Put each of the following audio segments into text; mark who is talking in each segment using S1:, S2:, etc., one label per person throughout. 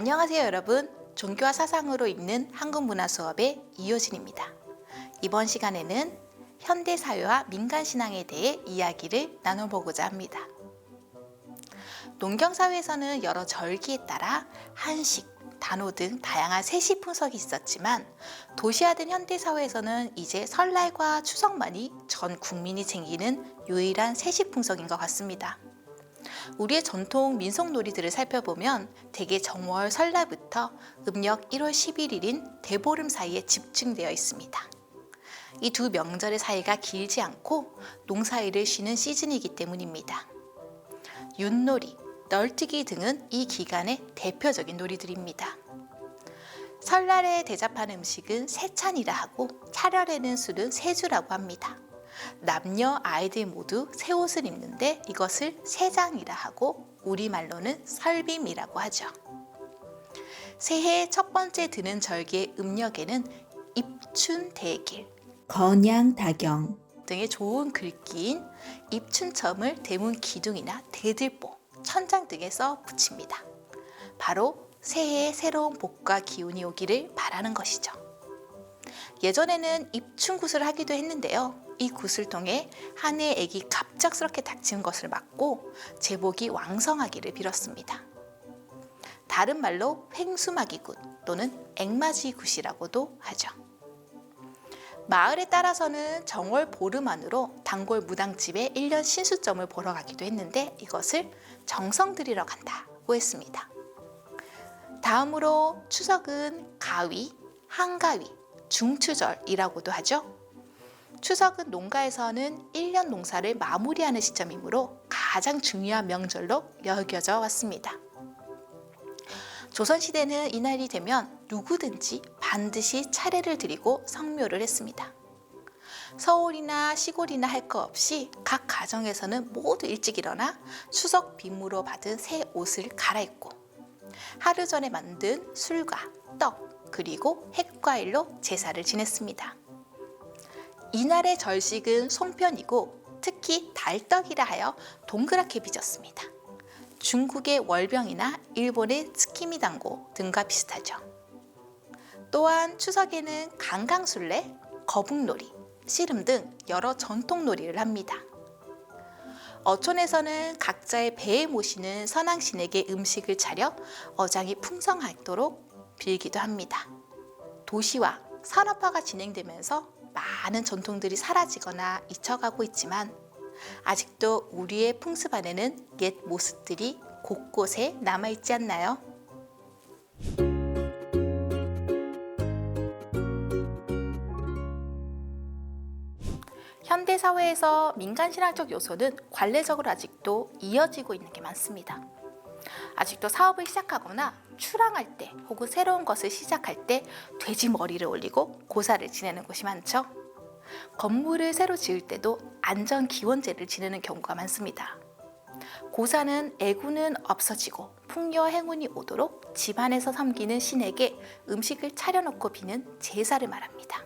S1: 안녕하세요 여러분. 종교와 사상으로 읽는 한국문화 수업의 이효진입니다. 이번 시간에는 현대사회와 민간신앙에 대해 이야기를 나눠보고자 합니다. 농경사회에서는 여러 절기에 따라 한식, 단오 등 다양한 세시 풍속이 있었지만 도시화된 현대사회에서는 이제 설날과 추석만이 전 국민이 챙기는 유일한 세시 풍속인 것 같습니다. 우리의 전통 민속놀이들을 살펴보면 대개 정월 설날부터 음력 1월 11일인 대보름 사이에 집중되어 있습니다. 이 두 명절의 사이가 길지 않고 농사일을 쉬는 시즌이기 때문입니다. 윷놀이, 널뛰기 등은 이 기간의 대표적인 놀이들입니다. 설날에 대접하는 음식은 세찬이라 하고 차려내는 술은 세주라고 합니다. 남녀 아이들 모두 새 옷을 입는데 이것을 세장이라 하고 우리말로는 설빔이라고 하죠. 새해 첫 번째 드는 절기의 음력에는 입춘대길,
S2: 건양다경
S1: 등의 좋은 글귀인 입춘첨을 대문 기둥이나 대들보, 천장 등에 써 붙입니다. 바로 새해에 새로운 복과 기운이 오기를 바라는 것이죠. 예전에는 입춘굿을 하기도 했는데요. 이 굿을 통해 한 해의 액이 갑작스럽게 닥치는 것을 막고 제복이 왕성하기를 빌었습니다. 다른 말로 횡수마기굿 또는 액맞이굿이라고도 하죠. 마을에 따라서는 정월 보름 안으로 단골 무당집에 1년 신수점을 보러 가기도 했는데 이것을 정성들이러 간다고 했습니다. 다음으로 추석은 가위, 한가위, 중추절이라고도 하죠. 추석은 농가에서는 1년 농사를 마무리하는 시점이므로 가장 중요한 명절로 여겨져 왔습니다. 조선시대는 이날이 되면 누구든지 반드시 차례를 드리고 성묘를 했습니다. 서울이나 시골이나 할 것 없이 각 가정에서는 모두 일찍 일어나 추석 빔으로 받은 새 옷을 갈아입고 하루 전에 만든 술과 떡 그리고 햇과일로 제사를 지냈습니다. 이날의 절식은 송편이고 특히 달떡이라 하여 동그랗게 빚었습니다. 중국의 월병이나 일본의 츠키미단고 등과 비슷하죠. 또한 추석에는 강강술래, 거북놀이, 씨름 등 여러 전통놀이를 합니다. 어촌에서는 각자의 배에 모시는 선왕신에게 음식을 차려 어장이 풍성하도록 빌기도 합니다. 도시화, 산업화가 진행되면서 많은 전통들이 사라지거나 잊혀가고 있지만 아직도 우리의 풍습 안에는 옛 모습들이 곳곳에 남아있지 않나요? 현대사회에서 민간신앙적 요소는 관례적으로 아직도 이어지고 있는 게 많습니다. 아직도 사업을 시작하거나 출항할 때 혹은 새로운 것을 시작할 때 돼지 머리를 올리고 고사를 지내는 곳이 많죠. 건물을 새로 지을 때도 안전기원제를 지내는 경우가 많습니다. 고사는 애구는 없어지고 풍요와 행운이 오도록 집안에서 섬기는 신에게 음식을 차려놓고 비는 제사를 말합니다.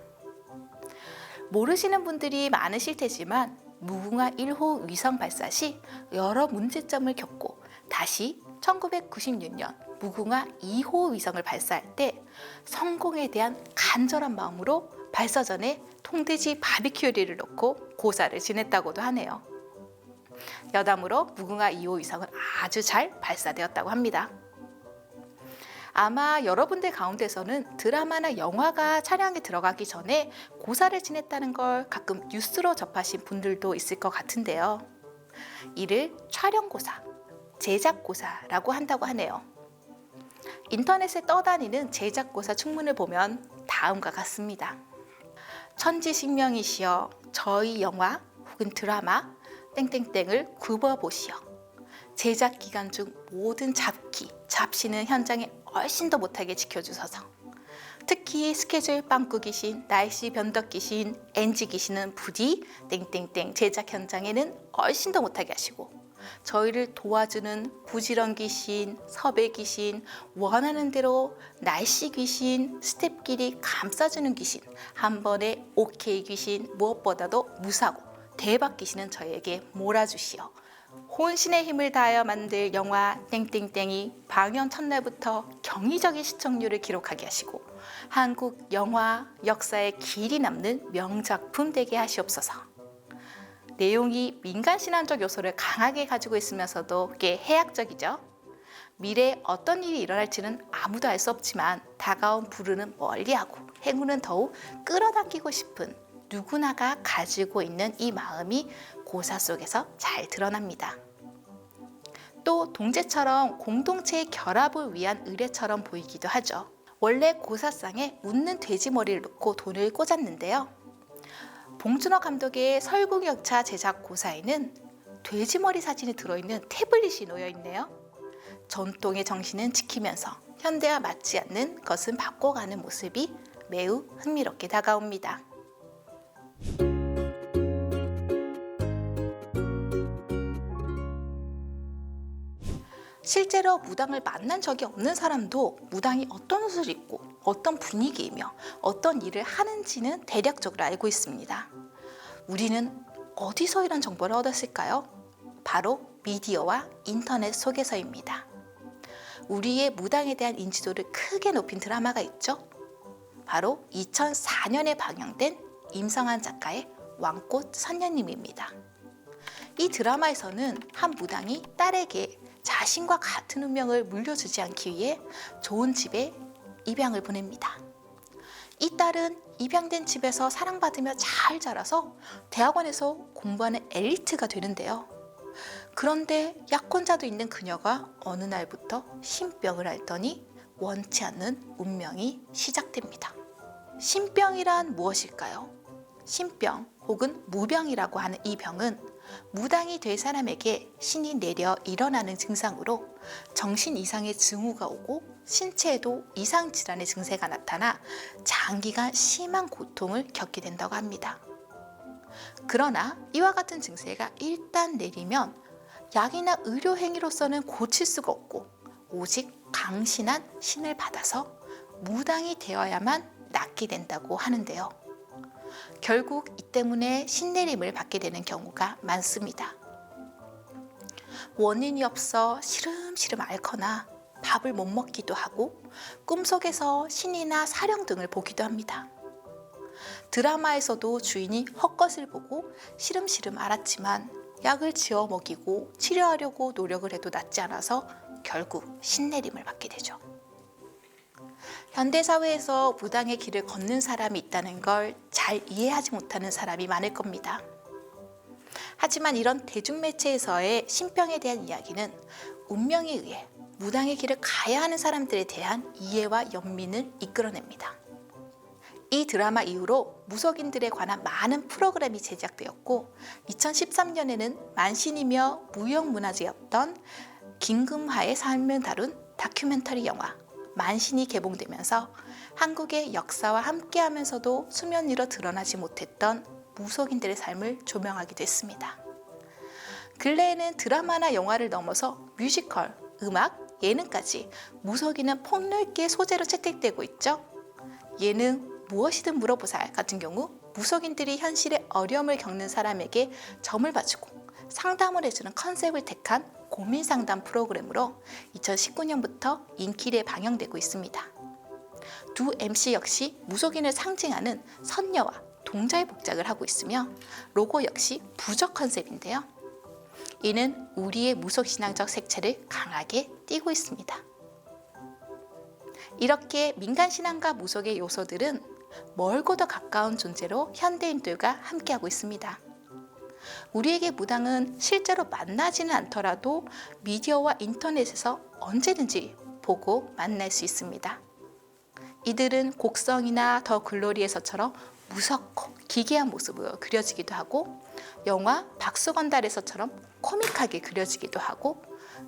S1: 모르시는 분들이 많으실 테지만 무궁화 1호 위성 발사 시 여러 문제점을 겪고 다시 1996년 무궁화 2호 위성을 발사할 때 성공에 대한 간절한 마음으로 발사 전에 통돼지 바비큐 요리를 넣고 고사를 지냈다고도 하네요. 여담으로 무궁화 2호 위성은 아주 잘 발사되었다고 합니다. 아마 여러분들 가운데서는 드라마나 영화가 촬영에 들어가기 전에 고사를 지냈다는 걸 가끔 뉴스로 접하신 분들도 있을 것 같은데요. 이를 촬영고사, 제작고사라고 한다고 하네요. 인터넷에 떠다니는 제작고사 충문을 보면 다음과 같습니다. 천지신명이시여 저희 영화 혹은 드라마 땡땡땡을 굽어보시오. 제작 기간 중 모든 잡시는 현장에 훨씬 더 못하게 지켜주셔서 특히 스케줄 빵꾸기신, 날씨 변덕기신, NG기신은 부디 땡땡땡 제작 현장에는 훨씬 더 못하게 하시고 저희를 도와주는 부지런 귀신, 섭외 귀신, 원하는 대로 날씨 귀신, 스텝끼리 감싸주는 귀신, 한 번에 오케이 귀신, 무엇보다도 무사고 대박 귀신은 저희에게 몰아주시오. 혼신의 힘을 다하여 만들 영화 땡땡땡이 방영 첫날부터 경이적인 시청률을 기록하게 하시고 한국 영화 역사에 길이 남는 명작품 되게 하시옵소서. 내용이 민간신앙적 요소를 강하게 가지고 있으면서도 꽤 해학적이죠. 미래에 어떤 일이 일어날지는 아무도 알 수 없지만 다가온 불운은 멀리하고 행운은 더욱 끌어당기고 싶은 누구나가 가지고 있는 이 마음이 고사 속에서 잘 드러납니다. 또 동제처럼 공동체의 결합을 위한 의례처럼 보이기도 하죠. 원래 고사상에 웃는 돼지 머리를 놓고 돈을 꽂았는데요. 봉준호 감독의 설국열차 제작 고사에는 돼지 머리 사진이 들어있는 태블릿이 놓여 있네요. 전통의 정신은 지키면서 현대와 맞지 않는 것은 바꿔가는 모습이 매우 흥미롭게 다가옵니다. 실제로 무당을 만난 적이 없는 사람도 무당이 어떤 옷을 입고 어떤 분위기이며 어떤 일을 하는지는 대략적으로 알고 있습니다. 우리는 어디서 이런 정보를 얻었을까요? 바로 미디어와 인터넷 속에서입니다. 우리의 무당에 대한 인지도를 크게 높인 드라마가 있죠. 바로 2004년에 방영된 임성한 작가의 왕꽃 선녀님입니다. 이 드라마에서는 한 무당이 딸에게 자신과 같은 운명을 물려주지 않기 위해 좋은 집에 입양을 보냅니다. 이 딸은 입양된 집에서 사랑받으며 잘 자라서 대학원에서 공부하는 엘리트가 되는데요. 그런데 약혼자도 있는 그녀가 어느 날부터 신병을 앓더니 원치 않는 운명이 시작됩니다. 신병이란 무엇일까요? 신병 혹은 무병이라고 하는 이 병은 무당이 될 사람에게 신이 내려 일어나는 증상으로 정신 이상의 징후가 오고 신체에도 이상 질환의 증세가 나타나 장기간 심한 고통을 겪게 된다고 합니다. 그러나 이와 같은 증세가 일단 내리면 약이나 의료 행위로서는 고칠 수가 없고 오직 강신한 신을 받아서 무당이 되어야만 낫게 된다고 하는데요. 결국 이 때문에 신내림을 받게 되는 경우가 많습니다. 원인이 없어 시름시름 앓거나 밥을 못 먹기도 하고 꿈속에서 신이나 사령 등을 보기도 합니다. 드라마에서도 주인이 헛것을 보고 시름시름 앓았지만 약을 지어 먹이고 치료하려고 노력을 해도 낫지 않아서 결국 신내림을 받게 되죠. 현대사회에서 무당의 길을 걷는 사람이 있다는 걸 잘 이해하지 못하는 사람이 많을 겁니다. 하지만 이런 대중매체에서의 신병에 대한 이야기는 운명에 의해 무당의 길을 가야 하는 사람들에 대한 이해와 연민을 이끌어냅니다. 이 드라마 이후로 무속인들에 관한 많은 프로그램이 제작되었고 2013년에는 만신이며 무형문화재였던 김금화의 삶을 다룬 다큐멘터리 영화 만신이 개봉되면서 한국의 역사와 함께하면서도 수면 위로 드러나지 못했던 무속인들의 삶을 조명하기도 했습니다. 근래에는 드라마나 영화를 넘어서 뮤지컬, 음악, 예능까지 무속인은 폭넓게 소재로 채택되고 있죠. 예능 무엇이든 물어보살 같은 경우 무속인들이 현실의 어려움을 겪는 사람에게 점을 봐주고 상담을 해주는 컨셉을 택한 고민 상담 프로그램으로 2019년부터 인기리에 방영되고 있습니다. 두 MC 역시 무속인을 상징하는 선녀와 동자의 복장을 하고 있으며 로고 역시 부적 컨셉인데요. 이는 우리의 무속신앙적 색채를 강하게 띠고 있습니다. 이렇게 민간신앙과 무속의 요소들은 멀고도 가까운 존재로 현대인들과 함께하고 있습니다. 우리에게 무당은 실제로 만나지는 않더라도 미디어와 인터넷에서 언제든지 보고 만날 수 있습니다. 이들은 곡성이나 더 글로리에서처럼 무섭고 기괴한 모습으로 그려지기도 하고 영화 박수건달에서처럼 코믹하게 그려지기도 하고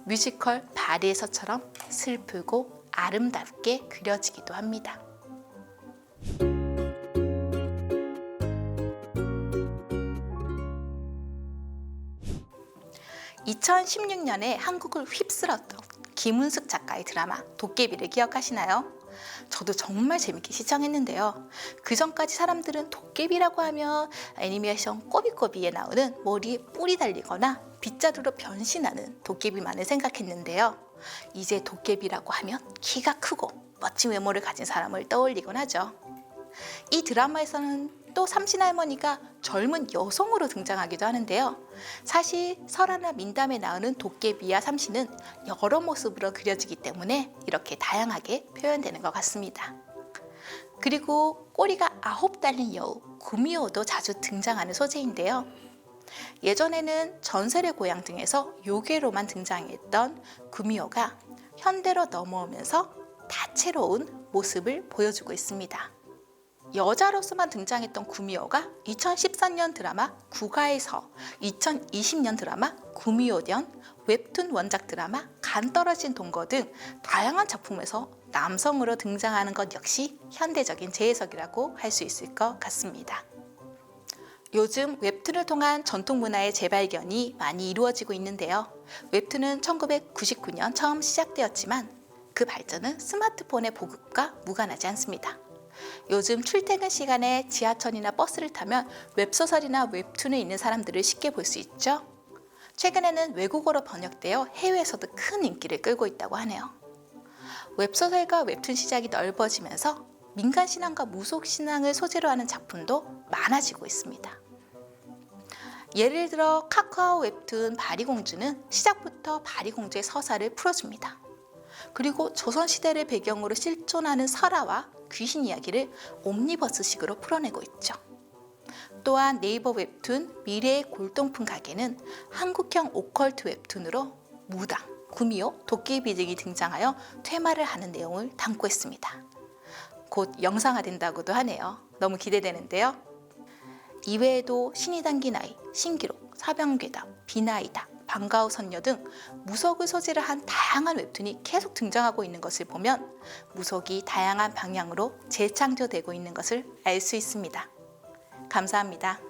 S1: 뮤지컬 바리에서처럼 슬프고 아름답게 그려지기도 합니다. 2016년에 한국을 휩쓸었던 김은숙 작가의 드라마 도깨비를 기억하시나요? 저도 정말 재밌게 시청했는데요. 그 전까지 사람들은 도깨비라고 하면 애니메이션 꼬비꼬비에 나오는 머리에 뿔이 달리거나 빗자루로 변신하는 도깨비만을 생각했는데요. 이제 도깨비라고 하면 키가 크고 멋진 외모를 가진 사람을 떠올리곤 하죠. 이 드라마에서는 또 삼신할머니가 젊은 여성으로 등장하기도 하는데요. 사실 설화나 민담에 나오는 도깨비와 삼신은 여러 모습으로 그려지기 때문에 이렇게 다양하게 표현되는 것 같습니다. 그리고 꼬리가 9 달린 여우 구미호도 자주 등장하는 소재인데요. 예전에는 전설의 고향 등에서 요괴로만 등장했던 구미호가 현대로 넘어오면서 다채로운 모습을 보여주고 있습니다. 여자로서만 등장했던 구미호가 2013년 드라마 국가에서 2020년 드라마 구미호전, 웹툰 원작 드라마 간 떨어진 동거 등 다양한 작품에서 남성으로 등장하는 것 역시 현대적인 재해석이라고 할 수 있을 것 같습니다. 요즘 웹툰을 통한 전통 문화의 재발견이 많이 이루어지고 있는데요. 웹툰은 1999년 처음 시작되었지만 그 발전은 스마트폰의 보급과 무관하지 않습니다. 요즘 출퇴근 시간에 지하철이나 버스를 타면 웹소설이나 웹툰에 있는 사람들을 쉽게 볼 수 있죠. 최근에는 외국어로 번역되어 해외에서도 큰 인기를 끌고 있다고 하네요. 웹소설과 웹툰 시장이 넓어지면서 민간신앙과 무속신앙을 소재로 하는 작품도 많아지고 있습니다. 예를 들어 카카오 웹툰 바리공주는 시작부터 바리공주의 서사를 풀어줍니다. 그리고 조선시대를 배경으로 실존하는 설화와 귀신 이야기를 옴니버스식으로 풀어내고 있죠. 또한 네이버 웹툰 미래의 골동품 가게는 한국형 오컬트 웹툰으로 무당, 구미호, 도깨비 등이 등장하여 퇴마를 하는 내용을 담고 있습니다. 곧 영상화된다고도 하네요. 너무 기대되는데요. 이외에도 신이 담긴 아이, 신기록, 사병괴담, 비나이다, 방과후 선녀 등 무속을 소재로 한 다양한 웹툰이 계속 등장하고 있는 것을 보면 무속이 다양한 방향으로 재창조되고 있는 것을 알 수 있습니다. 감사합니다.